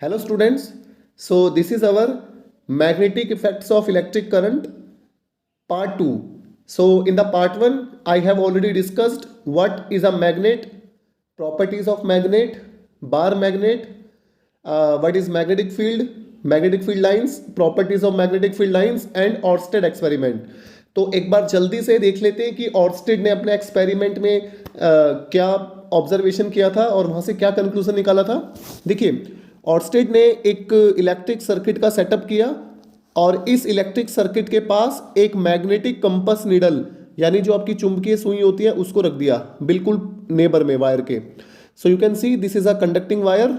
Hello students, so this is our magnetic effects of electric current part 2. So in the part 1 I have already discussed what is a magnet, properties of magnet, bar magnet, what is magnetic field lines, properties of magnetic field lines and Oersted experiment. तो एक बार जल्दी से देख लेते हैं कि Orsted ने अपने एक्सपेरिमेंट में क्या ऑब्जर्वेशन किया था और वहां से क्या कंक्लूजन निकाला था। देखिए, ऑर्स्टेड ने एक इलेक्ट्रिक सर्किट का सेटअप किया और इस इलेक्ट्रिक सर्किट के पास एक मैग्नेटिक कंपस नीडल यानी जो आपकी चुंबकीय सुई होती है उसको रख दिया बिल्कुल नेबर में वायर के। So you can see this is a conducting wire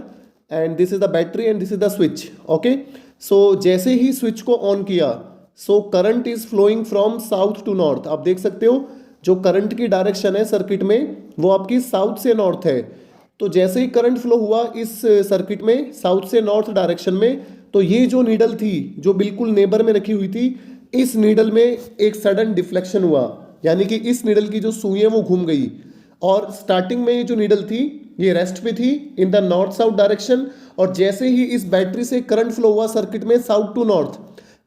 and this is the battery and this is the switch. Okay, so जैसे ही स्विच को ऑन किया so current is flowing from south to north. आप देख सकते हो जो current की डायरेक्शन है सर्किट में वो आपकी साउथ से नॉर्थ है। तो जैसे ही करंट फ्लो हुआ इस सर्किट में साउथ से नॉर्थ डायरेक्शन में, तो ये जो नीडल थी जो बिल्कुल नेबर में रखी हुई थी, इस नीडल में एक सडन डिफ्लेक्शन हुआ, यानी कि इस नीडल की जो सुई है वो घूम गई। और स्टार्टिंग में ये जो नीडल थी ये रेस्ट पे थी in the north south direction, और जैसे ही इस बैटरी से करंट फ्लो हुआ सर्किट में साउथ टू नॉर्थ,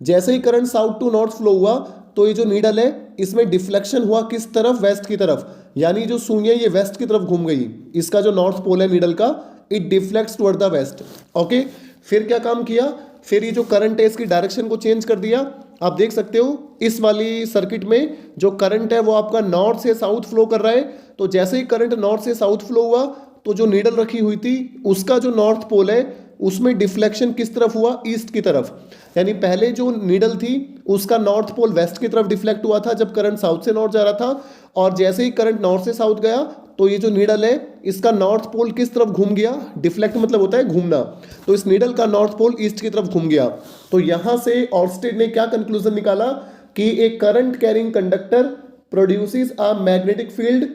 जैसे ही current south to north flow हुआ तो ये जो नीडल है इसमें डिफ्लेक्शन हुआ किस तरफ, वेस्ट की तरफ, यानी जो सुई है ये वेस्ट की तरफ घूम गई। इसका जो नॉर्थ पोल है नीडल का, it deflects toward the west. Okay, फिर क्या काम किया, फिर ये जो करंट है इसकी डायरेक्शन को चेंज कर दिया। आप देख सकते हो इस वाली सर्किट में जो करंट है वो आपका नॉर्थ से साउथ फ्लो कर रहा है। तो जैसे ही करंट नॉर्थ से साउथ फ्लो हुआ तो जो नीडल रखी हुई थी उसका जो नॉर्थ पोल है उसमें डिफ्लेक्शन किस तरफ हुआ, ईस्ट की तरफ। यानी पहले जो नीडल थी उसका नॉर्थ पोल वेस्ट की तरफ डिफ्लेक्ट हुआ था जब करंट साउथ से नॉर्थ जा रहा था, और जैसे ही करंट नॉर्थ से साउथ गया तो ये जो नीडल है इसका नॉर्थ पोल किस तरफ घूम गया, डिफ्लेक्ट मतलब होता है घूमना, तो इस नीडल का नॉर्थ पोल ईस्ट की तरफ घूम गया। तो यहां से ऑर्स्टेड ने क्या कंक्लूजन निकाला कि एक current carrying conductor produces a magnetic field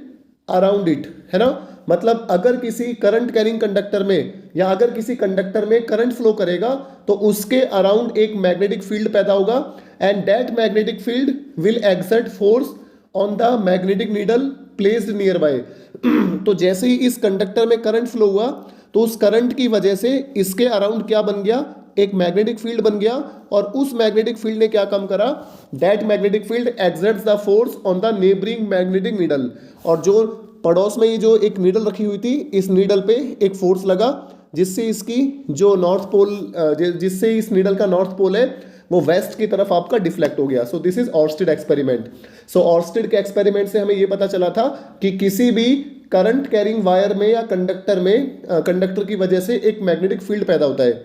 around it, है ना। मतलब अगर किसी करंट कैरिंग कंडक्टर में या अगर किसी कंडक्टर में करंट फ्लो करेगा तो उसके अराउंड एक मैग्नेटिक फील्ड पैदा होगा, and that magnetic field will exert force on the magnetic needle placed near by. तो जैसे ही इस कंडक्टर में करंट फ्लो हुआ तो उस करंट की वजह से इसके अराउंड क्या बन गया, एक मैग्नेटिक फील्ड बन गया, और उस मैग्नेटिक फील्ड ने क्या काम करा, that magnetic field exerts the force on the neighbouring magnetic needle. और जो पड़ोस में ये जो एक नीडल रखी हुई थी इस नीडल पे एक फोर्स लगा जिससे इसकी जो नॉर्थ पोल, जिससे इस नीडल का नॉर्थ पोल है वो वेस्ट की तरफ आपका डिफ्लेक्ट हो गया। So this is Oersted experiment. So Oersted के एक्सपेरिमेंट से हमें ये पता चला था कि किसी भी करंट कैरिंग वायर में या कंडक्टर में कंडक्टर की वजह से एक मैग्नेटिक फील्ड पैदा होता है।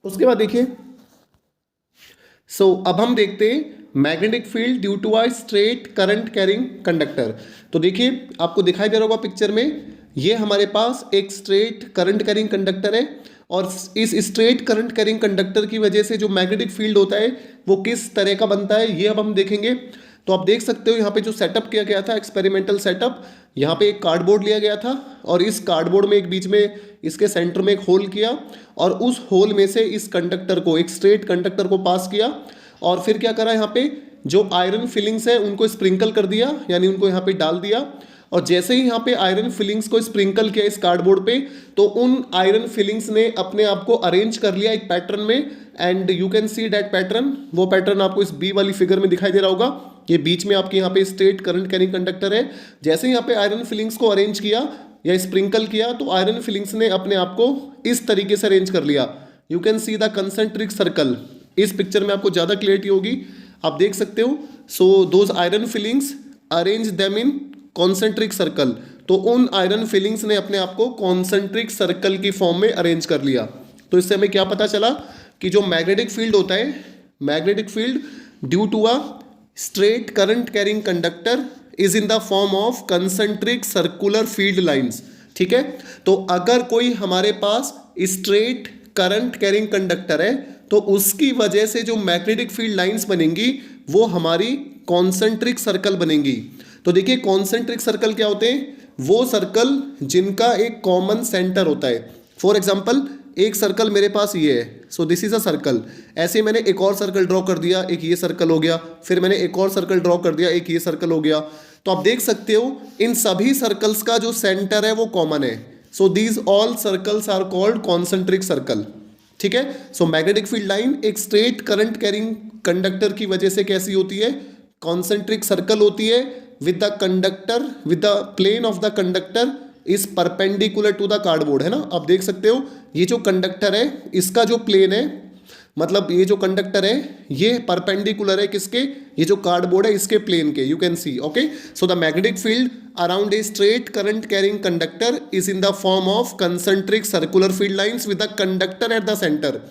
उसके बाद देखिए, सो अब हम देखते हैं magnetic field due to a straight current carrying conductor. तो देखिए आपको दिखाई दे रहा होगा पिक्चर में, ये हमारे पास एक स्ट्रेट करंट कैरिंग कंडक्टर है, और इस स्ट्रेट करंट कैरिंग कंडक्टर की वजह से जो मैग्नेटिक फील्ड होता है वो किस तरह का बनता है ये अब हम देखेंगे। तो आप देख सकते हो यहाँ पे जो सेटअप किया गया था एक्सपेरिमेंटल सेटअप, यहाँ पे एक कार्डबोर्ड लिया गया था और इस कार्डबोर्ड में एक बीच में इसके सेंटर में एक होल किया, और उस होल में से इस कंडक्टर को, एक स्ट्रेट कंडक्टर को पास किया, और फिर क्या करा, यहाँ पे जो आयरन फिलिंग्स है उनको स्प्रिंकल कर दिया, यानी उनको यहाँ पे डाल दिया। और जैसे ही यहाँ पे आयरन फिलिंग्स को स्प्रिंकल किया इस कार्डबोर्ड पे, तो उन आयरन फिलिंग्स ने अपने आप को अरेंज कर लिया एक पैटर्न में, and you can see that pattern. वो पैटर्न आपको इस बी वाली फिगर में दिखाई दे रहा होगा। ये बीच में आपके यहाँ पे स्ट्रेट करंट कैरिंग कंडक्टर है। जैसे ही यहाँ पे आयरन फिलिंग्स को अरेंज किया या स्प्रिंकल किया तो आयरन फिलिंग्स ने अपने आप को इस तरीके से अरेंज कर लिया। You can see the concentric circle. इस पिक्चर में आपको ज़्यादा क्लियरिटी होगी, आप देख सकते हो। So those iron filings arrange them in concentric circle. तो उन आयरन फिलिंग्स ने अपने आप को कॉन्सेंट्रिक सर्कल की फॉर्म में अरेंज कर लिया। तो इससे हमें क्या पता चला कि जो मैग्नेटिक फील्ड होता है, magnetic field due to a straight current carrying conductor is in the form of concentric circular field lines. ठीक है, तो अगर कोई हमारे पास स्ट्रेट करंट कैरिंग कंडक्टर है तो उसकी वजह से जो मैग्नेटिक फील्ड लाइंस बनेंगी वो हमारी कॉन्सेंट्रिक सर्कल बनेंगी। तो देखिए कॉन्सेंट्रिक सर्कल क्या होते हैं, वो सर्कल जिनका एक कॉमन सेंटर होता है। फॉर एग्जांपल एक सर्कल मेरे पास ये है, so this is a circle. ऐसे मैंने एक और सर्कल ड्रॉ कर दिया, एक ये सर्कल हो गया, फिर मैंने एक और सर्कल ड्रॉ कर दिया, एक ये सर्कल हो गया। तो आप देख सकते हो इन सभी सर्कल्स का जो सेंटर है वो कॉमन है। So these all circles are called concentric circle. ठीक है, सो मैग्नेटिक फील्ड लाइन एक स्ट्रेट करंट कैरिंग कंडक्टर की वजह से कैसी होती है, कॉन्सेंट्रिक सर्कल होती है, with the conductor, with the plane of the conductor is perpendicular to the cardboard, है ना। आप देख सकते हो ये जो कंडक्टर है इसका जो प्लेन है, मतलब ये जो कंडक्टर है ये परपेंडिकुलर है किसके, ये जो कार्डबोर्ड है इसके प्लेन के, you can C. Okay, so the magnetic field around a straight current carrying conductor is in the form of concentric circular field lines with the conductor at the centre.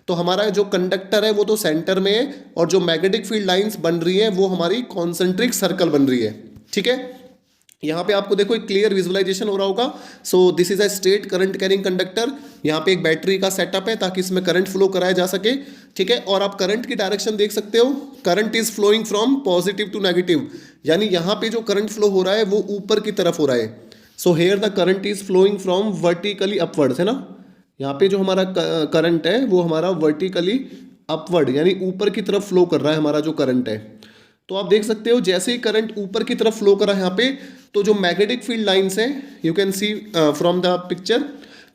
तो हमारा जो conductor है वो तो centre में है और जो मैग्नेटिक फील्ड लाइंस बन रही है वो हमारी कॉन्सेंट्रिक सर्कल बन रही है। ठीक है, यहाँ पे आपको देखो एक क्लियर विजुअलाइजेशन हो रहा होगा। सो this is a straight current carrying conductor, यहाँ पे एक बैटरी का सेटअप है ताकि इसमें करंट फ्लो कराया जा सके। ठीक है, और आप करंट की डायरेक्शन देख सकते हो, current is flowing from positive to negative, यानी यहाँ पे जो करंट फ्लो हो रहा है वो ऊपर की तरफ हो रहा है। So here the current is flowing from vertically upwards, है ना। यहाँ पे जो हमारा करंट है वो हमारा वर्टिकली अपवर्ड यानी ऊपर की तरफ फ्लो कर रहा है हमारा जो करंट है। तो आप देख सकते हो जैसे ही करंट ऊपर की तरफ फ्लो कर रहा है यहाँ पे, तो जो मैग्नेटिक फील्ड लाइंस है you can C from the picture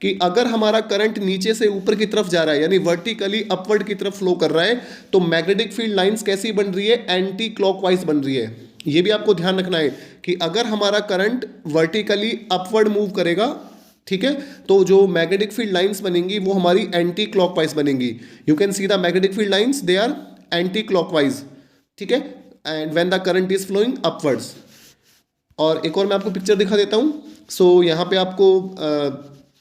कि अगर हमारा करंट नीचे से ऊपर की तरफ जा रहा है यानी वर्टिकली अपवर्ड की तरफ फ्लो कर रहा है, तो मैग्नेटिक फील्ड लाइंस कैसी बन रही है, एंटी क्लॉकवाइज बन रही है। ये भी आपको ध्यान रखना है कि अगर हमारा करंट वर्टिकली अपवर्ड मूव करेगा, ठीक है, तो जो मैग्नेटिक फील्ड लाइंस बनेंगी वो हमारी एंटी क्लॉकवाइज बनेंगी। You can see the magnetic field lines, they are anti clockwise. ठीक है, and when the current is flowing upwards. और एक और मैं आपको पिक्चर दिखा देता हूँ। सो यहाँ पे आपको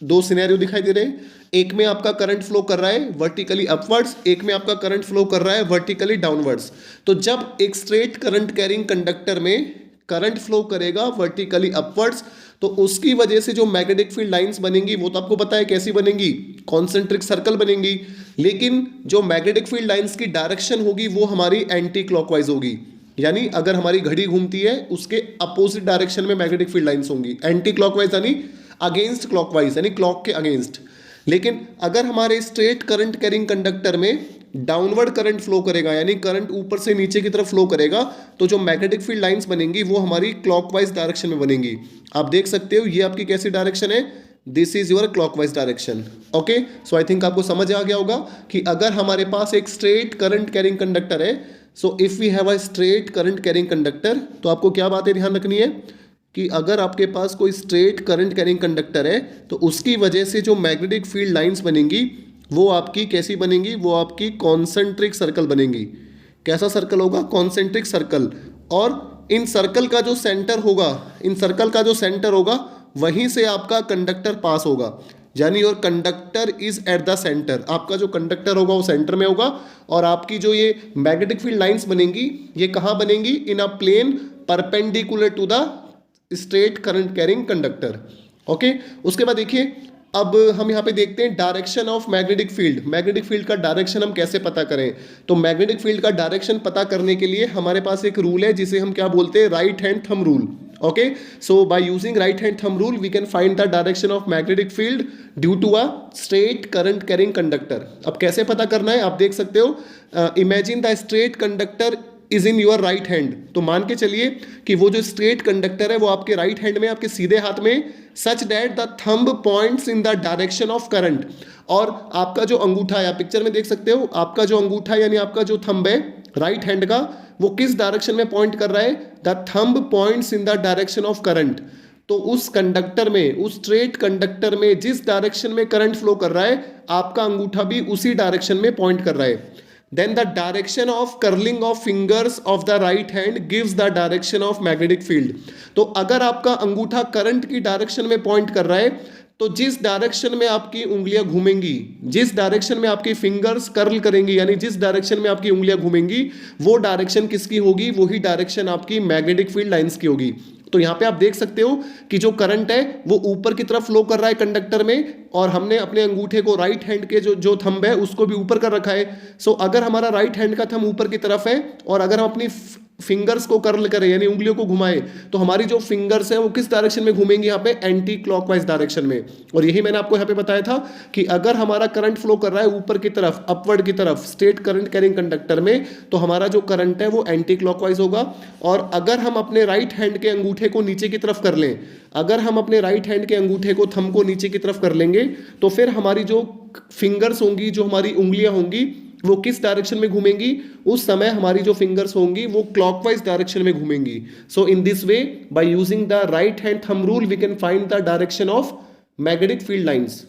दो सिनेरियो दिखाई दे रहे हैं, एक में आपका करंट फ्लो कर रहा है वर्टिकली अपवर्ड्स, एक में आपका करंट फ्लो कर रहा है वर्टिकली डाउनवर्ड्स। तो जब एक स्ट्रेट करंट कैरिंग कंडक्टर में करंट फ्लो करेगा वर्टिकली अपवर्ड्स, तो उसकी वजह से जो मैग्नेटिक फील्ड लाइंस बनेंगी वो तो आपको पता है कैसी बनेंगी, कॉन्सेंट्रिक सर्कल बनेंगी। लेकिन जो मैग्नेटिक फील्ड लाइंस की डायरेक्शन होगी वो हमारी एंटी क्लॉकवाइज होगी, यानी अगर हमारी घड़ी घूमती है उसके अपोजिट डायरेक्शन में मैग्नेटिक फील्ड लाइंस होंगी। एंटी क्लॉकवाइज यानी अगेंस्ट क्लॉकवाइज, यानी क्लॉक के अगेंस्ट। लेकिन अगर हमारे स्ट्रेट करंट कैरिंग कंडक्टर में डाउनवर्ड करंट फ्लो करेगा यानी करंट ऊपर से नीचे की तरफ फ्लो करेगा, तो जो मैग्नेटिक फील्ड लाइंस बनेंगी वो हमारी क्लॉकवाइज डायरेक्शन में बनेंगी। आप देख सकते हो ये आपकी कैसी डायरेक्शन है, this is your clockwise direction. Okay, so I think आपको समझ आ गया होगा कि अगर हमारे पास एक स्ट्रेट करंट कैरिंग कंडक्टर है, so if we have a straight current carrying conductor, तो आपको क्या बातें ध्यान रखनी है कि अगर आपके पास कोई स्ट्रेट करंट कैरिंग कंडक्टर है तो उसकी वजह से जो मैग्नेटिक फील्ड लाइंस बनेंगी वो आपकी कैसी बनेंगी, वो आपकी कॉन्सेंट्रिक सर्कल बनेंगी। कैसा सर्कल होगा, कॉन्सेंट्रिक सर्कल। और इन सर्कल का जो सेंटर होगा, इन सर्कल का जो सेंटर होगा वहीं से आपका कंडक्टर पास होगा, यानी your conductor is eight the centre. आपका जो कंडक्टर होगा वो सेंटर में होगा और आपकी जो ये मैग्नेटिक फील्ड लाइंस बनेंगी ये कहाँ बनेंगी, in a plane perpendicular to the straight current carrying conductor. Okay, उसके बाद देखिए अब हम यहाँ पे देखते हैं direction of magnetic field. Magnetic field का डायरेक्शन हम कैसे पता करें, तो मैग्नेटिक फील्ड का डायरेक्शन पता करने के लिए हमारे पास एक रूल है जिसे हम क्या बोलते हैं, right hand thumb rule. Okay, so by using right hand thumb rule we can find the direction of magnetic field due to a straight current carrying conductor. अब कैसे पता करना है आप देख सकते हो, imagine the straight conductor is in your right hand. तो मान के चलिए कि वो जो स्ट्रेट कंडक्टर है वो आपके राइट हैंड में, आपके सीधे हाथ में, such that the thumb points in the direction of current. और आपका जो अंगूठा है, आप पिक्चर में देख सकते हो, आपका जो अंगूठा यानी आपका जो थंब है राइट हैंड का वो किस डायरेक्शन में पॉइंट कर रहा है, the thumb points in the direction of current. तो उस कंडक्टर में, उस स्ट्रेट कंडक्टर में जिस डायरेक्शन में करंट फ्लो कर रहा है आपका अंगूठा भी उसी डायरेक्शन में पॉइंट कर रहा है। Then the direction of curling of fingers of the right hand gives the direction of magnetic field. तो अगर आपका अंगूठा करंट की डायरेक्शन में पॉइंट कर रहा है तो जिस डायरेक्शन में आपकी उंगलियां घूमेंगी, जिस डायरेक्शन में आपकी फिंगर्स कर्ल करेंगी, यानी जिस डायरेक्शन में आपकी उंगलियां घूमेंगी वो डायरेक्शन किसकी होगी, वही डायरेक्शन आपकी मैग्नेटिक फील्ड लाइंस की होगी। तो यहाँ पे आप देख सकते हो कि जो करंट है वो ऊपर की तरफ फ्लो कर रहा है कंडक्टर में और हमने अपने अंगूठे को राइट हैंड के जो थंब है उसको भी ऊपर कर रखा है। सो अगर हमारा राइट हैंड का थंब ऊपर की तरफ है और अगर हम अपनी फिंगर्स को कर्ल करे यानी उंगलियों को घुमाए तो हमारी जो फिंगर्स है वो किस डायरेक्शन में घूमेंगी, यहाँ पे एंटी क्लॉकवाइज डायरेक्शन में। और यही मैंने आपको यहाँ पे बताया था कि अगर हमारा करंट फ्लो कर रहा है ऊपर की तरफ, अपवर्ड की तरफ, स्ट्रेट करंट कैरिंग कंडक्टर में, तो हमारा जो करंट है वो एंटी क्लॉकवाइज होगा। और अगर हम अपने राइट हैंड के अंगूठे को नीचे की तरफ कर लें, अगर हम अपने राइट हैंड के अंगूठे को, थंब को नीचे की तरफ कर लेंगे, तो फिर हमारी जो फिंगर्स होंगी, जो हमारी उंगलियां होंगी, वो किस डायरेक्शन में घूमेंगी, उस समय हमारी जो फिंगर्स होंगी वो क्लॉकवाइज डायरेक्शन में घूमेंगी। So in this way, by using the right hand thumb rule, we can find the direction of magnetic field lines.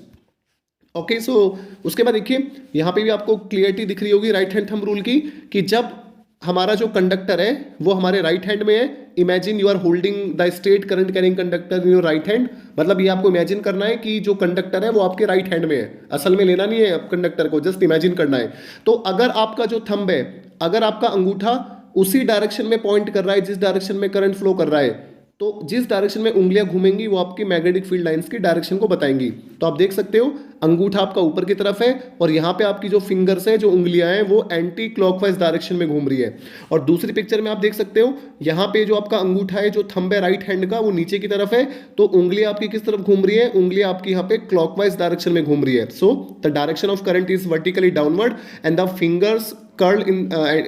Okay, so उसके बाद देखिए यहां पे भी आपको क्लियरिटी दिख रही होगी राइट हैंड थंब रूल की, कि जब हमारा जो कंडक्टर है वो हमारे राइट हैंड में है, imagine you are holding the straight current carrying conductor in your right hand, मतलब ये आपको इमेजिन करना है कि जो कंडक्टर है वो आपके राइट हैंड में है, असल में लेना नहीं है कंडक्टर को, जस्ट इमेजिन करना है। तो अगर आपका जो थंब है, अगर आपका अंगूठा उसी डायरेक्शन में पॉइंट कर रहा है जिस डायरेक्शन में करंट फ्लो कर रहा है, तो जिस डायरेक्शन में उंगलियां घूमेंगी वो आपकी मैग्नेटिक फील्ड लाइंस की डायरेक्शन को बताएंगी। तो आप देख सकते हो अंगूठा आपका ऊपर की तरफ है और यहाँ पे आपकी जो फिंगर्स है, जो उंगलियां हैं, वो एंटी क्लॉकवाइज डायरेक्शन में घूम रही है। और दूसरी पिक्चर में आप देख सकते हो यहाँ पे जो आपका अंगूठा है, जो थंब है राइट हैंड का, वो नीचे की तरफ है, तो उंगलियां आपकी किस तरफ घूम रही है, उंगलियां आपकी यहाँ पे क्लॉकवाइज डायरेक्शन में घूम रही है। So the direction of current is vertically downward and the fingers curl in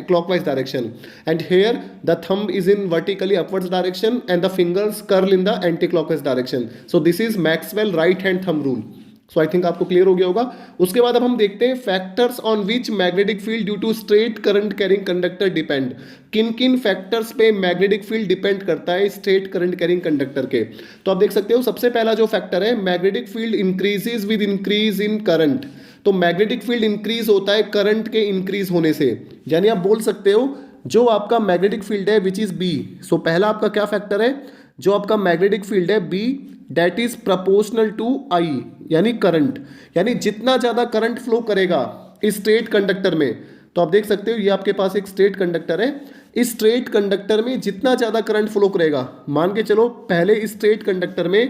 clockwise direction, and here the thumb is in vertically upwards direction and the fingers curl in the anti-clockwise direction. So this is Maxwell right hand thumb rule. So I think आपको clear हो गया होगा। उसके बाद अब हम देखते हैं factors on which magnetic field due to straight current carrying conductor depend. किन किन फैक्टर्स पे मैग्नेटिक फील्ड डिपेंड करता है स्ट्रेट करंट कैरिंग कंडक्टर के। तो आप देख सकते हो सबसे पहला जो फैक्टर है, magnetic field increases with increase in current. तो मैग्नेटिक फील्ड इंक्रीज होता है करंट के इंक्रीज होने से, यानी आप बोल सकते हो जो आपका मैग्नेटिक फील्ड है विच इज बी। सो पहला आपका क्या फैक्टर है, जो आपका मैग्नेटिक फील्ड है B, that is proportional to I, यानी करंट, यानी जितना ज्यादा करंट फ्लो करेगा इस स्ट्रेट कंडक्टर में। तो आप देख सकते हो ये आपके पास एक स्ट्रेट कंडक्टर है, इस स्ट्रेट कंडक्टर में जितना ज्यादा करंट फ्लो करेगा, मान के चलो पहले इस स्ट्रेट कंडक्टर में,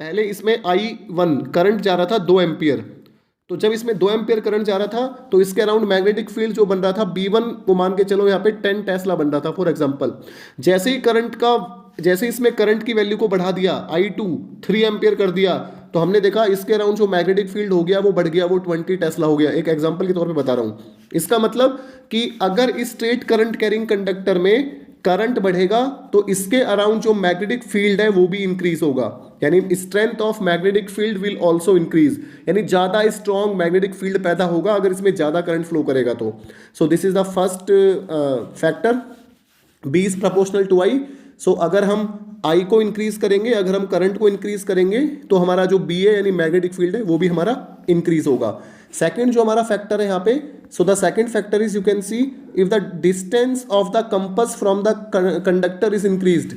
पहले इसमें I1 करंट जा रहा था 2 एम्पियर, तो जब इसमें 2 एम्पियर करंट जा रहा था तो इसके अराउंड मैग्नेटिक फील्ड जो बन रहा था B1, वो मान के चलो यहाँ पे 10 टेस्ला बन रहा था फॉर एग्जांपल। जैसे ही जैसे इसमें करंट की वैल्यू को बढ़ा दिया, I2 3 एम्पियर कर दिया, तो हमने देखा इसके अराउंड जो मैग्नेटिक फील्ड हो गया वो बढ़ गया, वो 20 टेस्ला हो गया। एक एग्जांपल के तौर पे बता रहा हूँ। इसका मतलब कि अगर इस स्ट्रेट करंट कैरिंग कंडक्टर में करंट बढ़ेगा तो इसके अराउंड जो मैग्नेटिक फील्ड है वो भी इंक्रीज होगा, यानी strength of magnetic field will also increase, यानी ज्यादा स्ट्रॉन्ग मैग्नेटिक फील्ड पैदा होगा अगर इसमें ज्यादा करंट फ्लो करेगा तो। So this is the first factor, B is proportional to I. So अगर हम आई को इंक्रीज करेंगे, अगर हम करंट को इंक्रीज करेंगे तो हमारा जो बी है यानी मैग्नेटिक फील्ड है वो भी हमारा इंक्रीज होगा। सेकंड जो हमारा फैक्टर है यहाँ पे, so the second factor is, you can C, if the distance of the compass from the conductor is increased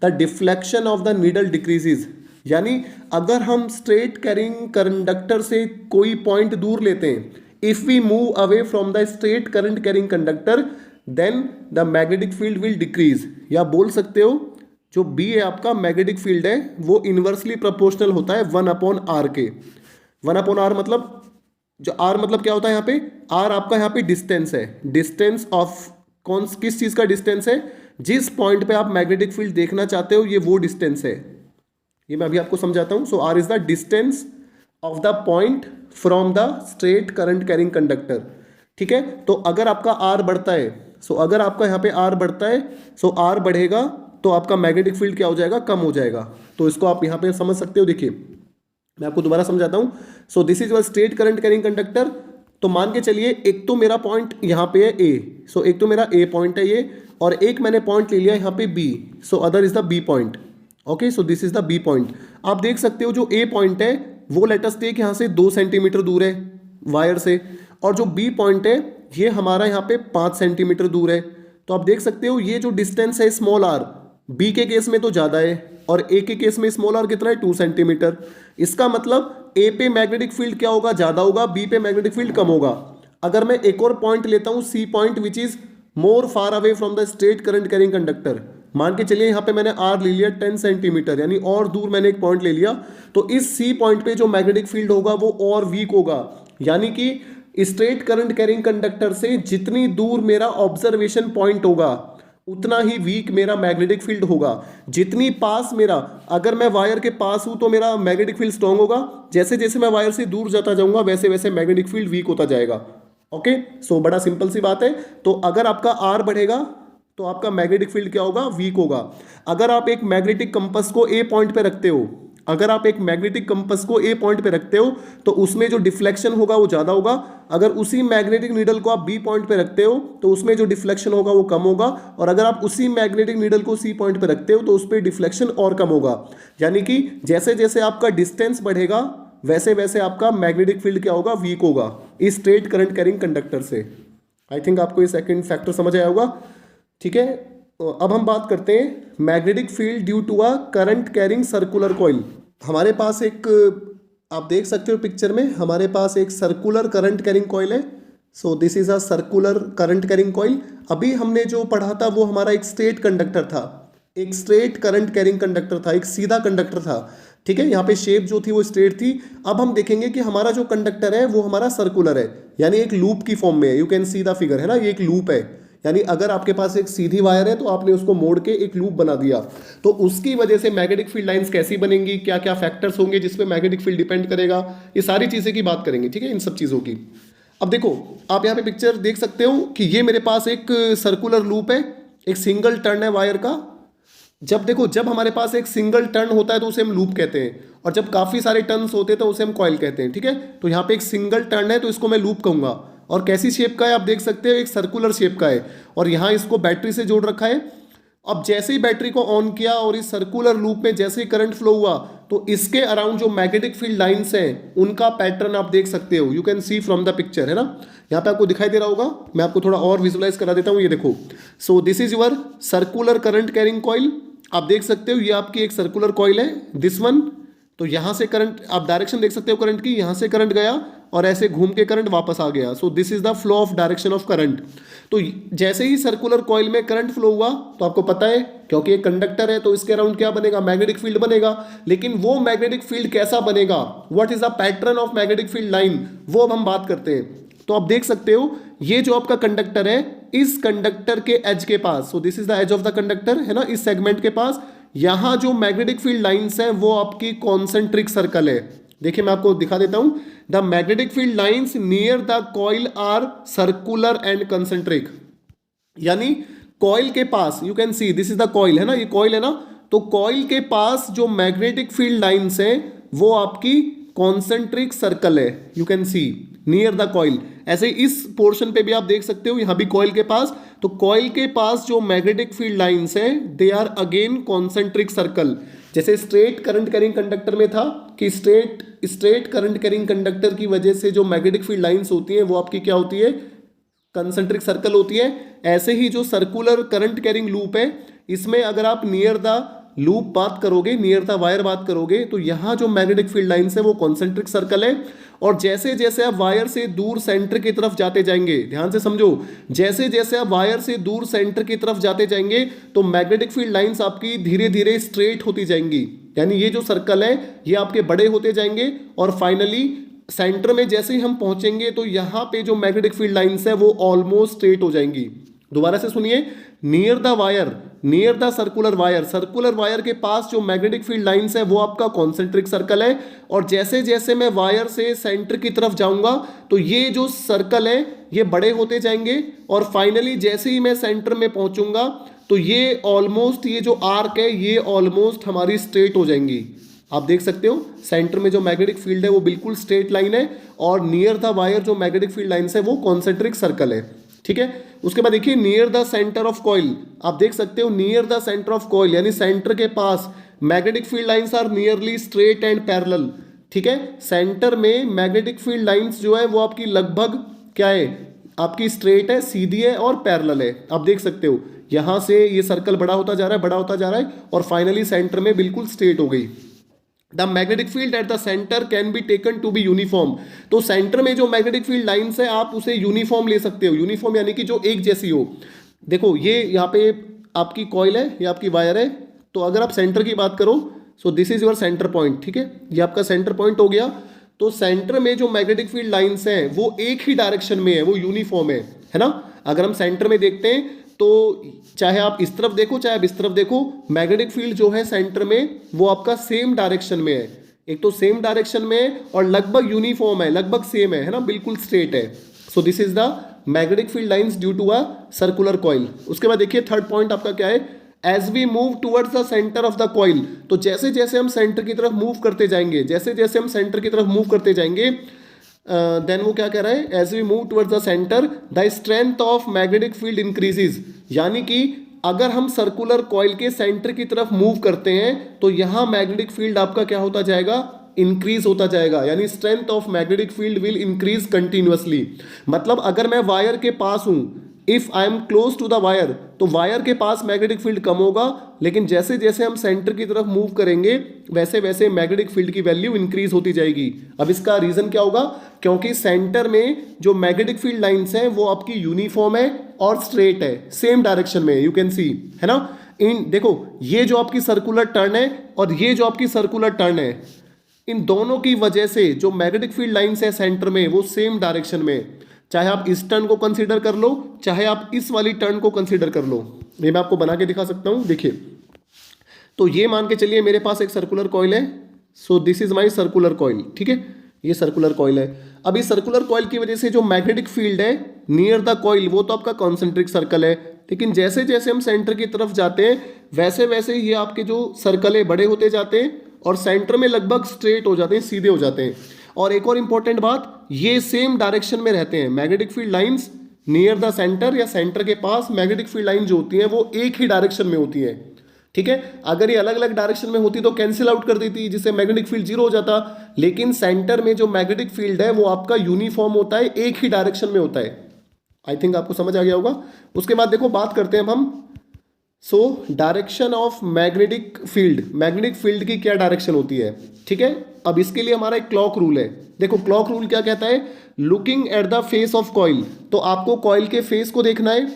the deflection of the needle decreases. यानी अगर हम स्ट्रेट कैरिंग कंडक्टर से कोई पॉइंट दूर लेते हैं, if we move away from the straight current carrying conductor, then the magnetic field will decrease. या बोल सकते हो जो बी है आपका मैग्नेटिक फील्ड है वो इनवर्सली प्रोपोर्शनल होता है 1/r के। 1/r मतलब, जो r मतलब क्या होता है यहाँ पे, r आपका यहाँ पे डिस्टेंस है, डिस्टेंस ऑफ किस चीज का डिस्टेंस है, जिस पॉइंट पे आप मैग्नेटिक फील्ड देखना चाहते हो ये वो डिस्टेंस है। ये मैं अभी आपको समझाता हूं। सो r is the distance of the point from the straight current carrying conductor. ठीक है, तो अगर आपका r बढ़ता है, सो अगर आपका यहाँ पे r बढ़ता है, सो r बढ़ेगा तो आपका मैग्नेटिक फील्ड क्या हो जाएगा, कम हो जाएगा। तो इसको आप यहाँ पे समझ सकते हो। देखिए मैं आपको दोबारा समझाता हूँ। सो this is your straight current carrying conductor. तो मान के चलिए एक तो मेरा पॉइंट यहाँ पे है ए, सो एक तो मेरा ए पॉइंट है ये, और एक मैंने पॉइंट ले लिया यहाँ पे B, so other is the B point. Okay, so this is the B point. आप देख सकते हो जो ए पॉइंट है वो लेट अस टेक यहाँ से 2 सेंटीमीटर दूर है वायर से, और जो बी पॉइंट है ये हमारा यहाँ पे 5 सेंटीमीटर दूर है। तो आप देख सकते हो ये जो डिस्टेंस है स्मॉल आर, बी के केस में तो ज़्यादा है और ए के केस में स्मॉल आर कितना है, 2 सेंटीमीटर। इसका मतलब ए पे मैग्नेटिक फील्ड क्या होगा, ज़्यादा होगा, बी पे मैग्नेटिक फील्ड कम होगा। अगर मैं एक और पॉइंट लेता हूँ C point which is more far away from the straight current carrying conductor, मान के चलिए यहाँ पे मैंने आर ले लिया 10 सेंटीमीटर, यानी और दूर मैंने एक पॉइंट ले लिया, तो इस सी पॉइंट पे जो मैग्नेटिक फील्ड होगा वो और वीक होगा। यानी कि स्ट्रेट करंट कैरिंग कंडक्टर से जितनी दूर मेरा ऑब्जर्वेशन पॉइंट होगा उतना ही वीक मेरा मैग्नेटिक फील्ड होगा। जितनी पास मेरा, अगर मैं वायर के पास हूं तो मेरा मैग्नेटिक फील्ड स्ट्रांग होगा, जैसे जैसे मैं वायर से दूर जाता जाऊंगा वैसे वैसे मैग्नेटिक फील्ड वीक होता जाएगा। ओके, सो बड़ा सिंपल सी बात है। तो अगर आपका आर बढ़ेगा तो आपका मैग्नेटिक फील्ड क्या होगा, वीक होगा। अगर आप एक मैग्नेटिक कंपास को ए पॉइंट पे रखते हो, अगर आप एक मैग्नेटिक कंपास को ए पॉइंट पे रखते हो तो उसमें जो डिफ्लेक्शन होगा वो ज्यादा होगा। अगर उसी मैग्नेटिक नीडल को आप बी पॉइंट पे रखते हो तो उसमें जो डिफ्लेक्शन होगा वो कम होगा। और अगर आप उसी मैग्नेटिक नीडल को सी पॉइंट पे रखते हो तो उस पर डिफ्लेक्शन और कम होगा। यानी कि जैसे जैसे आपका डिस्टेंस बढ़ेगा वैसे वैसे आपका मैग्नेटिक फील्ड क्या होगा, वीक होगा इस स्ट्रेट करंट कैरिंग कंडक्टर से। आई थिंक आपको ये सेकंड फैक्टर समझ आया होगा। ठीक है, तो अब हम बात करते हैं magnetic field due to a current carrying circular coil. हमारे पास एक, आप देख सकते हो पिक्चर में, हमारे पास एक सर्कुलर करंट कैरिंग कॉइल है। So this is a circular current carrying coil. अभी हमने जो पढ़ा था वो हमारा एक स्ट्रेट कंडक्टर था, एक स्ट्रेट करंट कैरिंग कंडक्टर था, एक सीधा कंडक्टर था। ठीक है, यहाँ पे शेप जो थी वो स्ट्रेट थी। अब हम देखेंगे कि हमारा जो कंडक्टर है वो हमारा सर्कुलर है, यानी एक लूप की फॉर्म में है। You can see the figure, है ना, ये एक लूप है। यानी अगर आपके पास एक सीधी वायर है तो आपने उसको मोड़ के एक लूप बना दिया, तो उसकी वजह से मैग्नेटिक फील्ड लाइंस कैसी बनेंगी, क्या क्या फैक्टर्स होंगे जिसपे मैग्नेटिक फील्ड डिपेंड करेगा, ये सारी चीजें की बात करेंगे। ठीक है, इन सब चीजों की। अब देखो, आप यहाँ पे पिक्चर देख सकते हो कि ये मेरे पास एक सर्कुलर लूप है, एक सिंगल टर्न है वायर का। जब देखो, जब हमारे पास एक सिंगल टर्न होता है तो उसे हम लूप कहते हैं, और जब काफी सारे टर्न्स होते हैं तो उसे हम कॉइल कहते हैं। ठीक है, तो यहाँ पे एक सिंगल टर्न है तो इसको मैं लूप कहूंगा। और कैसी शेप का है आप देख सकते हो, एक सर्कुलर शेप का है, और यहाँ इसको बैटरी से जोड़ रखा है। अब जैसे ही बैटरी को ऑन किया और इस सर्कुलर लूप में जैसे ही करंट फ्लो हुआ तो इसके अराउंड जो मैग्नेटिक फील्ड लाइंस हैं उनका पैटर्न आप देख सकते हो। You can C from the picture, है ना, यहाँ पे आपको दिखाई दे रहा होगा। मैं आपको थोड़ा और विजुलाइज करा देता हूँ, ये देखो। सो this is your circular current carrying coil. आप देख सकते हो ये आपकी एक सर्कुलर कॉइल है, दिस वन। तो यहां से करंट, आप डायरेक्शन देख सकते हो करंट की, यहां से करंट गया और ऐसे घूम के करंट वापस आ गया। So this is the flow of direction of current. तो जैसे ही सर्कुलर कॉइल में करंट फ्लो हुआ तो आपको पता है, क्योंकि एक कंडक्टर है तो इसके अराउंड क्या बनेगा, मैग्नेटिक फील्ड बनेगा। लेकिन वो मैग्नेटिक फील्ड कैसा बनेगा, what is the pattern of magnetic field line, वो अब हम बात करते हैं। तो आप देख सकते हो ये जो आपका कंडक्टर है, इस कंडक्टर के एज के पास, so this is the edge of the conductor, है ना, इस सेगमेंट के पास यहां जो मैग्नेटिक फील्ड लाइंस है वो आपकी कॉन्सेंट्रिक सर्कल है। देखिए मैं आपको दिखा देता हूं, the magnetic field lines near the coil are circular and concentric. यानी कॉइल के पास, you can see this is the coil, है ना, ये कॉइल है ना, तो कॉइल के पास जो मैग्नेटिक फील्ड लाइंस है वो आपकी कॉन्सेंट्रिक सर्कल है। You can C near the coil. ऐसे इस पोर्शन पे भी आप देख सकते हो, यहां भी कॉइल के पास, तो कॉइल के पास जो मैग्नेटिक फील्ड लाइंस है they are again concentric circle. जैसे स्ट्रेट करंट कैरिंग कंडक्टर में था कि स्ट्रेट करंट कैरिंग कंडक्टर की वजह से जो मैग्नेटिक फील्ड लाइंस होती है वो आपकी क्या होती है, कंसेंट्रिक सर्कल होती है। ऐसे ही जो सर्कुलर करंट कैरिंग लूप है, इसमें अगर आप नियर द लूप बात करोगे, नियर द वायर बात करोगे, तो यहां जो मैग्नेटिक फील्ड लाइंस है वो कॉन्सेंट्रिक सर्कल है। और जैसे जैसे आप वायर से दूर सेंटर की तरफ जाते जाएंगे, ध्यान से समझो, जैसे जैसे आप वायर से दूर सेंटर की तरफ जाते जाएंगे तो मैग्नेटिक फील्ड लाइंस आपकी धीरे धीरे स्ट्रेट होती जाएंगी। यानी ये जो सर्कल है ये आपके बड़े होते जाएंगे और फाइनली सेंटर में जैसे ही हम पहुंचेंगे तो यहां पे जो मैग्नेटिक फील्ड लाइंस है वो ऑलमोस्ट स्ट्रेट हो जाएंगी। दोबारा से सुनिए, near the wire, near the circular wire, circular wire के पास जो मैग्नेटिक फील्ड लाइंस है वो आपका कॉन्सेंट्रिक सर्कल है। और जैसे जैसे मैं वायर से सेंटर की तरफ जाऊंगा तो ये जो सर्कल है ये बड़े होते जाएंगे और फाइनली जैसे ही मैं सेंटर में पहुंचूंगा तो ये ऑलमोस्ट, ये जो आर्क है ये ऑलमोस्ट हमारी स्ट्रेट हो जाएंगी। आप देख सकते हो सेंटर में जो मैग्नेटिक फील्ड है वो बिल्कुल स्ट्रेट लाइन है और नियर द वायर जो मैग्नेटिक फील्ड लाइंस है वो कॉन्सेंट्रिक सर्कल है। ठीक है, उसके बाद देखिए near the centre of coil, आप देख सकते हो near the centre of coil, यानी सेंटर के पास magnetic field lines are nearly straight and parallel. ठीक है, सेंटर में मैग्नेटिक फील्ड लाइंस जो है वो आपकी लगभग क्या है, आपकी स्ट्रेट है, सीधी है और पैरेलल है। आप देख सकते हो यहां से ये सर्कल बड़ा होता जा रहा है, बड़ा होता जा रहा है और फाइनली सेंटर में बिल्कुल स्ट्रेट हो गई। The magnetic field at the centre can be taken to be uniform. तो सेंटर में जो मैग्नेटिक फील्ड लाइंस है आप उसे यूनिफॉर्म ले सकते हो। यूनिफॉर्म यानी कि जो एक जैसी हो। देखो ये यहाँ पे आपकी कॉइल है, ये आपकी वायर है, तो अगर आप सेंटर की बात करो, सो this is your centre point. ठीक है, ये आपका सेंटर पॉइंट हो गया। तो सेंटर में जो मैग्नेटिक फील्ड लाइंस हैं वो एक ही डायरेक्शन में है, वो यूनिफॉर्म है ना। अगर हम सेंटर में देखते हैं तो चाहे आप इस तरफ देखो चाहे आप इस तरफ देखो, मैग्नेटिक फील्ड जो है सेंटर में वो आपका सेम डायरेक्शन में है। एक तो सेम डायरेक्शन में है और लगभग यूनिफॉर्म है, लगभग सेम है ना, बिल्कुल स्ट्रेट है। So this is the magnetic field lines due to a circular coil. उसके बाद देखिए थर्ड पॉइंट आपका क्या है, as we move towards the centre of the coil. तो जैसे जैसे हम सेंटर की तरफ मूव करते जाएंगे, जैसे जैसे हम सेंटर की तरफ मूव करते जाएंगे, देन वो क्या कह रहा है, as we move towards the centre the strength of magnetic field increases. यानी कि अगर हम सर्कुलर कॉइल के सेंटर की तरफ मूव करते हैं तो यहां मैग्नेटिक फील्ड आपका क्या होता जाएगा, इंक्रीज होता जाएगा। यानी strength of magnetic field will increase continuously. मतलब अगर मैं वायर के पास हूं, if I am close to the wire, तो वायर के पास मैग्नेटिक फील्ड कम होगा, लेकिन जैसे जैसे हम सेंटर की तरफ मूव करेंगे वैसे वैसे मैग्नेटिक फील्ड की वैल्यू इंक्रीज होती जाएगी। अब इसका रीजन क्या होगा, क्योंकि सेंटर में जो मैग्नेटिक फील्ड लाइंस हैं वो आपकी यूनिफॉर्म है और स्ट्रेट है, सेम डायरेक्शन में, यू कैन सी, है ना। इन देखो ये जो आपकी सर्कुलर टर्न है और ये जो आपकी सर्कुलर टर्न है, इन दोनों की वजह से जो मैग्नेटिक फील्ड लाइंस है सेंटर में वो सेम डायरेक्शन में। चाहे आप इस टर्न को कंसीडर कर लो, चाहे आप इस वाली टर्न को कंसीडर कर लो। ये मैं आपको बना के दिखा सकता हूं, देखिए। तो ये मान के चलिए मेरे पास एक सर्कुलर कॉइल है। So this is my circular coil, ठीक है, ये सर्कुलर कॉइल है। अब इस सर्कुलर कॉइल की वजह से जो मैग्नेटिक फील्ड है नियर द कॉइल वो तो आपका कॉन्सेंट्रिक सर्कल है, लेकिन जैसे जैसे हम सेंटर की तरफ जाते हैं वैसे वैसे ये आपके जो सर्कल है बड़े होते जाते हैं और सेंटर में लगभग स्ट्रेट हो जाते हैं, सीधे हो जाते हैं। और एक और इंपॉर्टेंट बात, ये सेम डायरेक्शन में रहते हैं। Magnetic field lines near the centre या सेंटर के पास मैग्नेटिक फील्ड लाइन जो होती हैं वो एक ही डायरेक्शन में होती है, ठीक है। अगर ये अलग अलग डायरेक्शन में होती तो कैंसिल आउट कर देती, जिससे मैग्नेटिक फील्ड जीरो हो जाता। लेकिन सेंटर में जो मैग्नेटिक फील्ड है वो आपका यूनिफॉर्म होता है, एक ही डायरेक्शन में होता है। आई थिंक आपको समझ आ गया होगा। उसके बाद देखो बात करते हैं अब हम, so direction of magnetic field, magnetic field की क्या डायरेक्शन होती है, ठीक है। अब इसके लिए हमारा एक क्लॉक रूल है। देखो क्लॉक रूल क्या कहता है, looking at the face of coil. तो आपको कॉइल के फेस को देखना है।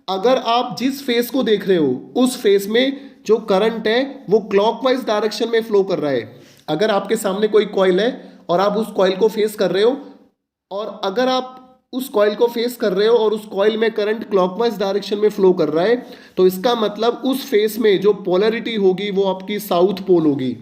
अगर आप जिस फेस को देख रहे हो उस फेस में जो करंट है वो क्लॉकवाइज डायरेक्शन में फ्लो कर रहा है। अगर आपके सामने कोई कॉइल है और आप उस कॉइल को फेस कर रहे हो, और अगर आप उस कॉइल को फेस कर रहे हो और उस कॉइल में करंट क्लॉकवाइज डायरेक्शन में फ्लो कर रहा है, तो इसका मतलब उस फेस में जो पोलैरिटी होगी वो आपकी साउथ पोल होगी।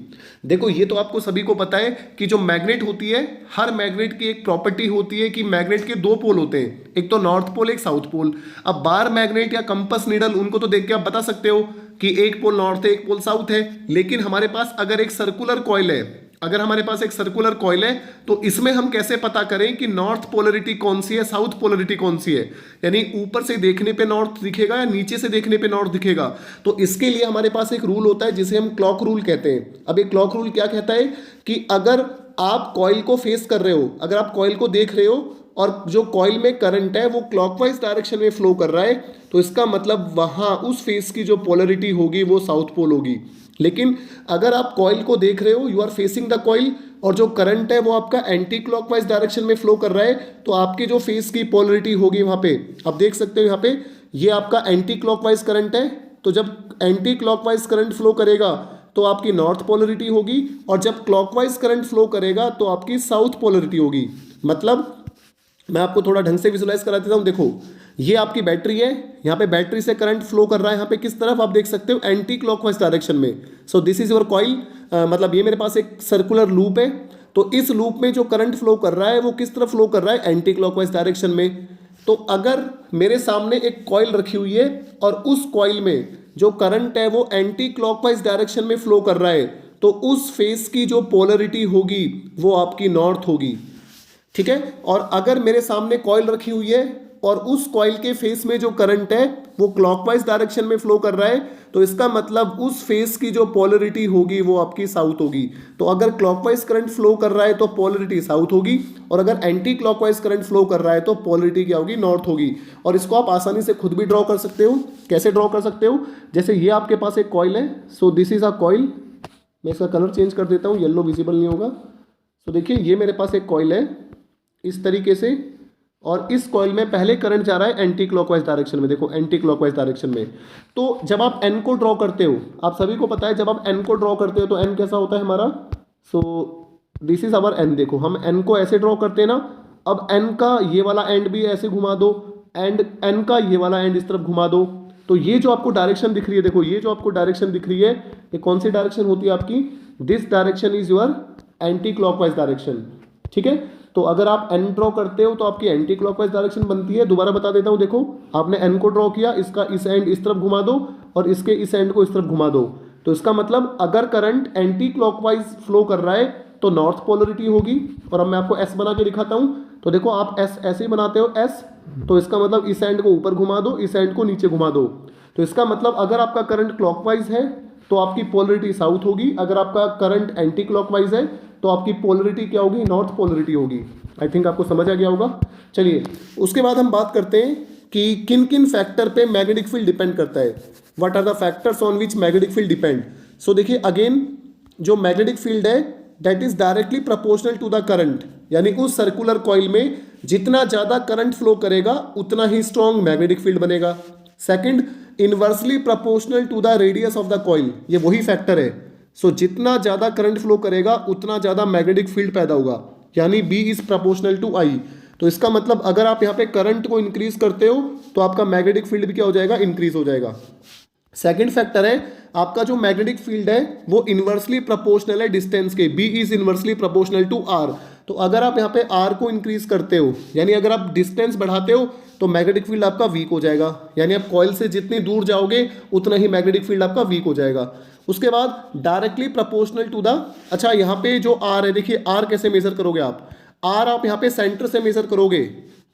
देखो ये तो आपको सभी को पता है कि जो मैग्नेट होती है, हर मैग्नेट की एक प्रॉपर्टी होती है कि मैग्नेट के दो पोल होते हैं, एक तो नॉर्थ पोल एक साउथ पोल। अब बार मैग्नेट या कंपस नीडल उनको तो देख के आप बता सकते हो कि एक पोल नॉर्थ है एक पोल साउथ है। लेकिन हमारे पास अगर एक सर्कुलर कॉइल है, अगर हमारे पास एक सर्कुलर कॉइल है, तो इसमें हम कैसे पता करें कि नॉर्थ पोलरिटी कौन सी है, साउथ पोलरिटी कौन सी है। यानी ऊपर से देखने पे नॉर्थ दिखेगा या नीचे से देखने पे नॉर्थ दिखेगा। तो इसके लिए हमारे पास एक रूल होता है जिसे हम क्लॉक रूल कहते हैं। अब ये क्लॉक रूल क्या कहता है कि अगर आप कॉइल को फेस कर रहे हो, अगर आप कॉइल को देख रहे हो और जो कॉइल में करंट है वो क्लॉकवाइज डायरेक्शन में फ्लो कर रहा है, तो इसका मतलब वहां उस फेस की जो पोलरिटी होगी वो साउथ पोल होगी। लेकिन अगर आप कॉइल को देख रहे हो, you are facing the coil, और जो करंट है वो आपका एंटी क्लॉकवाइज डायरेक्शन में फ्लो कर रहा है, तो आपके जो फेस की पोलरिटी होगी वहां पे आप देख सकते हो, यहाँ पे ये आपका एंटी क्लॉकवाइज करंट है। तो जब एंटी क्लॉकवाइज करंट फ्लो करेगा तो आपकी नॉर्थ पोलरिटी होगी, और जब क्लॉकवाइज करंट फ्लो करेगा तो आपकी साउथ पोलरिटी होगी। मतलब मैं आपको थोड़ा ढंग से विजुलाइज करा देता हूँ। देखो ये आपकी बैटरी है, यहाँ पे बैटरी से करंट फ्लो कर रहा है, यहाँ पे किस तरफ आप देख सकते हो, एंटी क्लॉकवाइज डायरेक्शन में। सो दिस इज योर कॉइल, मतलब ये मेरे पास एक सर्कुलर लूप है, तो इस लूप में जो करंट फ्लो कर रहा है वो किस तरफ फ्लो कर रहा है, एंटी क्लॉकवाइज डायरेक्शन में। तो अगर मेरे सामने एक कॉइल रखी हुई है और उस कॉइल में जो करंट है वो एंटी क्लॉकवाइज डायरेक्शन में फ्लो कर रहा है, तो उस फेस की जो पोलरिटी होगी वो आपकी नॉर्थ होगी, ठीक है। और अगर मेरे सामने कॉइल रखी हुई है और उस कॉइल के फेस में जो करंट है वो क्लॉकवाइज डायरेक्शन में फ्लो कर रहा है, तो इसका मतलब उस फेस की जो पोलरिटी होगी वो आपकी साउथ होगी। तो अगर क्लॉकवाइज करंट फ्लो कर रहा है तो पोलरिटी साउथ होगी, और अगर एंटी क्लॉकवाइज करंट फ्लो कर रहा है तो पोलरिटी क्या होगी, नॉर्थ होगी। और इसको आप आसानी से खुद भी ड्रॉ कर सकते हो। कैसे ड्रॉ कर सकते हो, जैसे ये आपके पास एक कॉइल है, so this is a coil. मैं इसका कलर चेंज कर देता हूँ, येलो विजिबल नहीं होगा। सो देखिए ये मेरे पास एक कॉइल है इस तरीके से, और इस कॉइल में पहले करंट जा रहा है एंटी क्लॉकवाइज डायरेक्शन में। देखो एंटी क्लॉकवाइज डायरेक्शन में। तो जब आप एन को ड्रॉ करते हो, आप सभी को पता है जब आप एन को ड्रॉ करते हो तो एन कैसा होता है हमारा, so this is our N. देखो हम एन को ऐसे ड्रॉ करते हैं ना। अब एन का ये वाला एंड भी ऐसे घुमा दो, एंड एन का ये वाला एंड इस तरफ घुमा दो। तो ये जो आपको डायरेक्शन दिख रही है, देखो ये जो आपको डायरेक्शन दिख रही है, ये कौन सी डायरेक्शन होती है आपकी? This direction is your anti clockwise direction, ठीक है। तो अगर आप एन ड्रॉ करते हो तो आपकी एंटी क्लॉकवाइज डायरेक्शन बनती है। दोबारा बता देता हूं, देखो आपने एन को ड्रॉ किया, इसका इस एंड इस तरफ घुमा दो और इसके इस एंड को इस तरफ घुमा दो, तो इसका मतलब अगर करंट एंटी क्लॉकवाइज फ्लो कर रहा है तो नॉर्थ पोलरिटी होगी। और अब मैं आपको एस बना के दिखाता हूं, तो देखो आप एस ऐसे ही बनाते हो एस, तो इसका मतलब इस एंड को ऊपर घुमा दो, इस एंड को नीचे घुमा दो, तो इसका मतलब अगर आपका करंट क्लॉकवाइज है तो आपकी पोलरिटी साउथ होगी, अगर आपका करंट एंटी क्लॉकवाइज है तो आपकी पोलरिटी क्या होगी? नॉर्थ पोलरिटी होगी। आई थिंक आपको समझ आ गया होगा। चलिए उसके बाद हम बात करते हैं कि किन किन फैक्टर पे मैग्नेटिक फील्ड डिपेंड करता है। What are the factors on which magnetic field depend? So देखिए अगेन, जो मैग्नेटिक फील्ड है that is directly proportional to the current, यानी उस सर्कुलर कॉइल में जितना ज्यादा करंट फ्लो करेगा उतना ही स्ट्रॉन्ग मैग्नेटिक फील्ड बनेगा। Second, inversely proportional to the radius of the coil, ये वही फैक्टर है। सो जितना ज्यादा करंट फ्लो करेगा उतना ज्यादा मैग्नेटिक फील्ड पैदा होगा, यानी B is proportional to I। तो इसका मतलब अगर आप यहाँ पे करंट को इंक्रीज करते हो तो आपका मैग्नेटिक फील्ड भी क्या हो जाएगा? इंक्रीज हो जाएगा। सेकंड फैक्टर है आपका जो मैग्नेटिक फील्ड है वो इनवर्सली प्रोपोर्शनल है डिस्टेंस के, B is inversely proportional to R। तो अगर आप यहाँ पे R को इंक्रीज करते हो, यानी अगर आप डिस्टेंस बढ़ाते हो तो मैग्नेटिक फील्ड आपका वीक हो जाएगा, यानी आप कॉइल से जितनी दूर जाओगे उतना ही मैग्नेटिक फील्ड आपका वीक हो जाएगा। उसके बाद डायरेक्टली प्रोपोर्शनल टू द, अच्छा यहाँ पे जो R है, देखिए R कैसे मेजर करोगे आप? R आप यहाँ पे सेंटर से मेजर करोगे,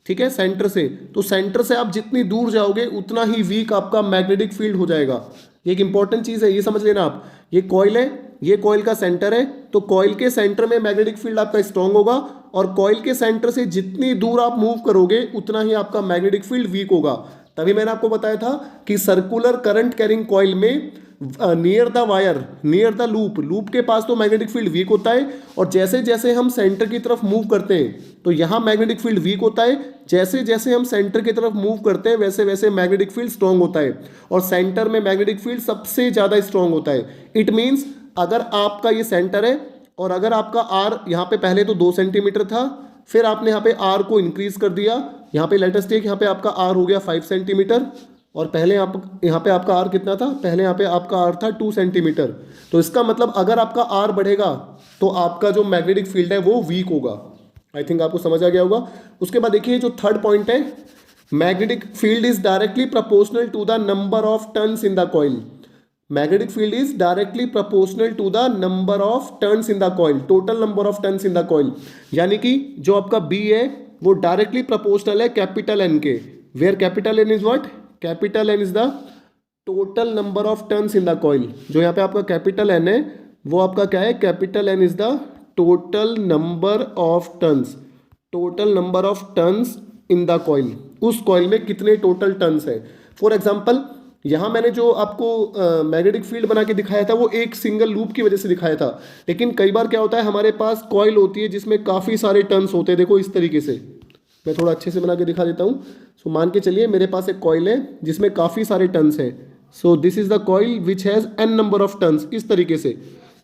ठीक है, सेंटर से। तो सेंटर से आप जितनी दूर जाओगे उतना ही वीक आपका मैग्नेटिक फील्ड हो जाएगा। ये एक इंपॉर्टेंट चीज है, ये समझ लेना आप। ये कॉइल है, ये कॉइल का सेंटर है, तो कॉइल के सेंटर में मैग्नेटिक फील्ड आपका स्ट्रांग होगा और कॉइल के सेंटर से जितनी दूर आप मूव करोगे उतना ही आपका मैग्नेटिक फील्ड वीक होगा। तभी मैंने आपको बताया था कि सर्कुलर करंट कैरिंग कॉइल में near the wire, near the loop के पास तो मैग्नेटिक फील्ड वीक होता है, और जैसे जैसे हम सेंटर की तरफ मूव करते हैं तो यहाँ मैग्नेटिक फील्ड वीक होता है, जैसे जैसे हम सेंटर की तरफ मूव करते हैं वैसे वैसे मैग्नेटिक फील्ड स्ट्रांग होता है, और सेंटर में मैग्नेटिक फील्ड सबसे ज़्यादा स्ट्रांग होता है। इट मीन्स अगर आपका ये सेंटर है और अगर आपका आर यहाँ पे पहले तो 2 सेंटीमीटर था, फिर आपने यहाँ पे आर को इंक्रीज कर दिया, यहाँ पे लेटेस्ट टेक, यहाँ पे आपका आर हो गया 5 सेंटीमीटर, और पहले आप यहाँ पे आपका आर कितना था? पहले यहाँ पे आपका आर था 2 सेंटीमीटर। तो इसका मतलब अगर आपका आर बढ़ेगा तो आपका जो मैग्नेटिक फील्ड है वो वीक होगा। आई थिंक आपको समझ आ गया होगा। उसके बाद देखिए जो थर्ड पॉइंट है, magnetic field is directly proportional to the number of turns in the coil. Magnetic field is directly proportional to the number of turns in the coil, total number of turns in the coil. यानी कि जो आपका B है वो directly proportional है capital N के, where capital N is what? Capital N is the total number of turns in the coil. जो यहाँ पे आपका कैपिटल एन है वो आपका क्या है? Capital N is the total number of turns, total number of turns in the coil. उस कॉइल में कितने टोटल टर्न्स है। फॉर एग्जाम्पल यहाँ मैंने जो आपको मैग्नेटिक फील्ड बना के दिखाया था वो एक सिंगल लूप की वजह से दिखाया था, लेकिन कई बार क्या होता है हमारे पास कॉइल होती है जिसमें काफ़ी सारे टर्न्स होते हैं। देखो इस तरीके से, मैं थोड़ा अच्छे से बना के दिखा देता हूँ। सो मान के चलिए मेरे पास एक कॉइल है जिसमें काफ़ी सारे टर्न्स हैं। सो this is the coil which has n number of turns, इस तरीके से।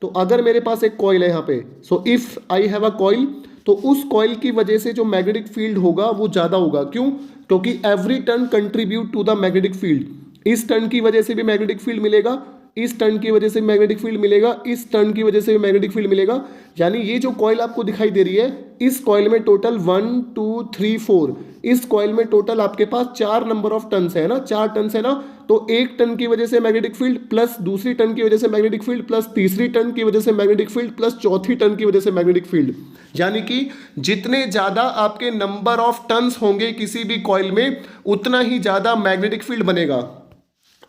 तो अगर मेरे पास एक कॉइल है यहाँ पे, so if I have a coil, तो उस कॉइल की वजह से जो मैग्नेटिक फील्ड होगा वो ज़्यादा होगा। क्यों? क्योंकि every turn contribute to the magnetic field. इस टर्न की वजह से भी मैग्नेटिक फील्ड मिलेगा, इस टर्न की वजह से मैग्नेटिक फील्ड मिलेगा, इस टर्न की वजह से भी मैग्नेटिक फील्ड मिलेगा। यानी ये जो कॉइल आपको दिखाई दे रही है, इस कॉइल में टोटल 1 2 3 4, इस कॉइल में टोटल आपके पास 4 नंबर ऑफ टर्न्स है ना, 4 टर्न्स है ना। तो एक टर्न की वजह से मैग्नेटिक फील्ड, प्लस दूसरी टर्न की वजह से मैग्नेटिक फील्ड, प्लस तीसरी टर्न की वजह से मैग्नेटिक फील्ड, प्लस चौथी टर्न की वजह से मैग्नेटिक फील्ड। यानी कि जितने ज्यादा आपके नंबर ऑफ टर्न्स होंगे किसी भी कॉइल में उतना ही ज्यादा मैग्नेटिक फील्ड बनेगा।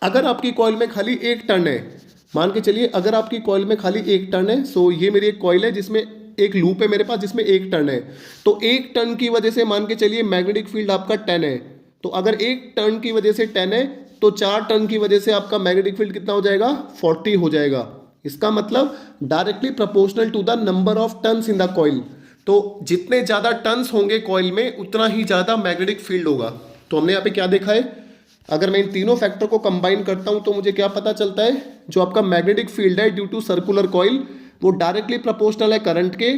अगर आपकी कॉइल में खाली एक टर्न है, मान के चलिए अगर आपकी कॉइल में खाली एक टर्न है, सो ये मेरी एक कॉइल है जिसमें एक लूप है मेरे पास जिसमें एक टर्न है, तो एक टर्न की वजह से मान के चलिए मैग्नेटिक फील्ड आपका 10 है। तो अगर एक टर्न की वजह से 10 है तो 4 टर्न की वजह से आपका मैग्नेटिक फील्ड कितना हो जाएगा? 40 हो जाएगा। इसका मतलब directly proportional to the number of turns in the coil. तो जितने ज्यादा टर्न्स होंगे कॉइल में उतना ही ज्यादा मैग्नेटिक फील्ड होगा। तो हमने यहाँ पे क्या देखा है? अगर मैं इन तीनों फैक्टर को कंबाइन करता हूं तो मुझे क्या पता चलता है? जो आपका मैग्नेटिक फील्ड है ड्यू टू सर्कुलर कॉइल वो डायरेक्टली प्रोपोर्शनल है करंट के,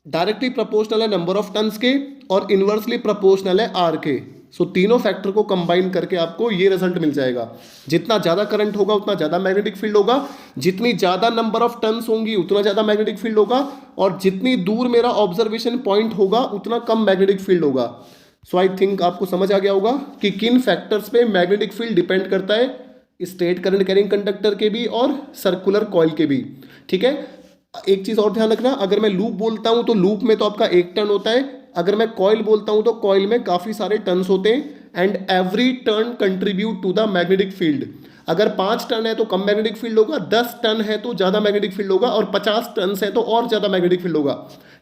डायरेक्टली प्रोपोर्शनल है नंबर ऑफ टर्न्स के, और इनवर्सली प्रोपोर्शनल है आर के। सो तीनों फैक्टर को कंबाइन करके आपको ये रिजल्ट मिल जाएगा। जितना ज़्यादा करंट होगा उतना ज़्यादा मैग्नेटिक फील्ड होगा, जितनी ज़्यादा नंबर ऑफ टर्न्स होंगी उतना ज़्यादा मैग्नेटिक फील्ड होगा, और जितनी दूर मेरा ऑब्जर्वेशन पॉइंट होगा उतना कम मैग्नेटिक फील्ड होगा। सो आई थिंक आपको समझ आ गया होगा कि किन फैक्टर्स पे मैग्नेटिक फील्ड डिपेंड करता है, स्ट्रेट करंट कैरिंग कंडक्टर के भी और सर्कुलर कॉइल के भी। ठीक है, एक चीज़ और ध्यान रखना, अगर मैं लूप बोलता हूं तो लूप में तो आपका एक टर्न होता है, अगर मैं कॉइल बोलता हूं तो कॉइल में काफ़ी सारे टर्न्स होते हैं, and every turn contribute to the magnetic field. अगर 5 टर्न है तो कम मैग्नेटिक फील्ड होगा, 10 टर्न है तो ज़्यादा मैग्नेटिक फील्ड होगा, और 50 टर्न है तो और ज़्यादा मैग्नेटिक फील्ड होगा,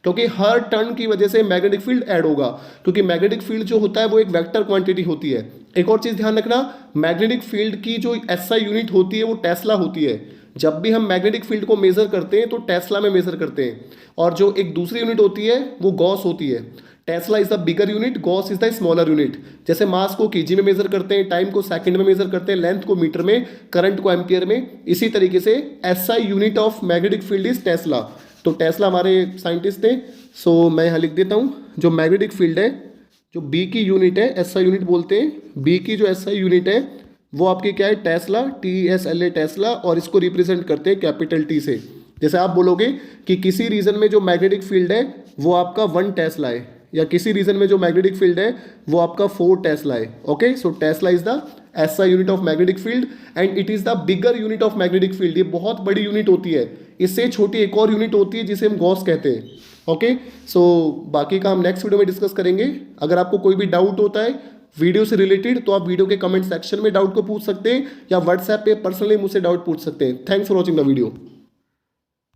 क्योंकि हर टर्न की वजह से मैग्नेटिक फील्ड ऐड होगा, क्योंकि मैग्नेटिक फील्ड जो होता है वो एक वेक्टर क्वांटिटी होती है। एक और चीज़ ध्यान रखना, मैग्नेटिक फील्ड की जो एसआई यूनिट होती है वो टेस्ला होती है। जब भी हम मैग्नेटिक फील्ड को मेजर करते हैं तो टेस्ला में मेजर करते हैं, और जो एक दूसरी यूनिट होती है वो गॉस होती है। Tesla is the bigger unit, Gauss is the smaller unit. जैसे मास को केजी में मेजर करते हैं, टाइम को सेकंड में मेजर करते हैं, लेंथ को मीटर में, करंट को एम्पियर में, इसी तरीके से SI unit of magnetic field is Tesla. तो टेस्ला हमारे साइंटिस्ट थे। सो मैं यहाँ लिख देता हूँ, जो मैग्नेटिक फील्ड है, जो बी की यूनिट है, एसआई यूनिट बोलते हैं, बी की जो एसआई यूनिट है वो आपकी क्या है, टेस्ला, TSLA टेस्ला, और इसको रिप्रेजेंट करते हैं कैपिटल T से। जैसे आप बोलोगे कि किसी रीजन में जो मैग्नेटिक फील्ड है वो आपका 1 टेस्ला है, या किसी रीजन में जो मैग्नेटिक फील्ड है वो आपका 4 टेस्ला है। Okay, so Tesla is the SI unit of magnetic field and it is the bigger unit of magnetic field. ये बहुत बड़ी यूनिट होती है, इससे छोटी एक और यूनिट होती है जिसे हम गॉस कहते हैं। ओके, सो बाकी का हम नेक्स्ट वीडियो में डिस्कस करेंगे। अगर आपको कोई भी डाउट होता है वीडियो से रिलेटेड तो आप वीडियो के कमेंट सेक्शन में डाउट को पूछ सकते हैं, या व्हाट्सएप पे पर्सनली मुझसे डाउट पूछ सकते हैं। Thanks for watching the video.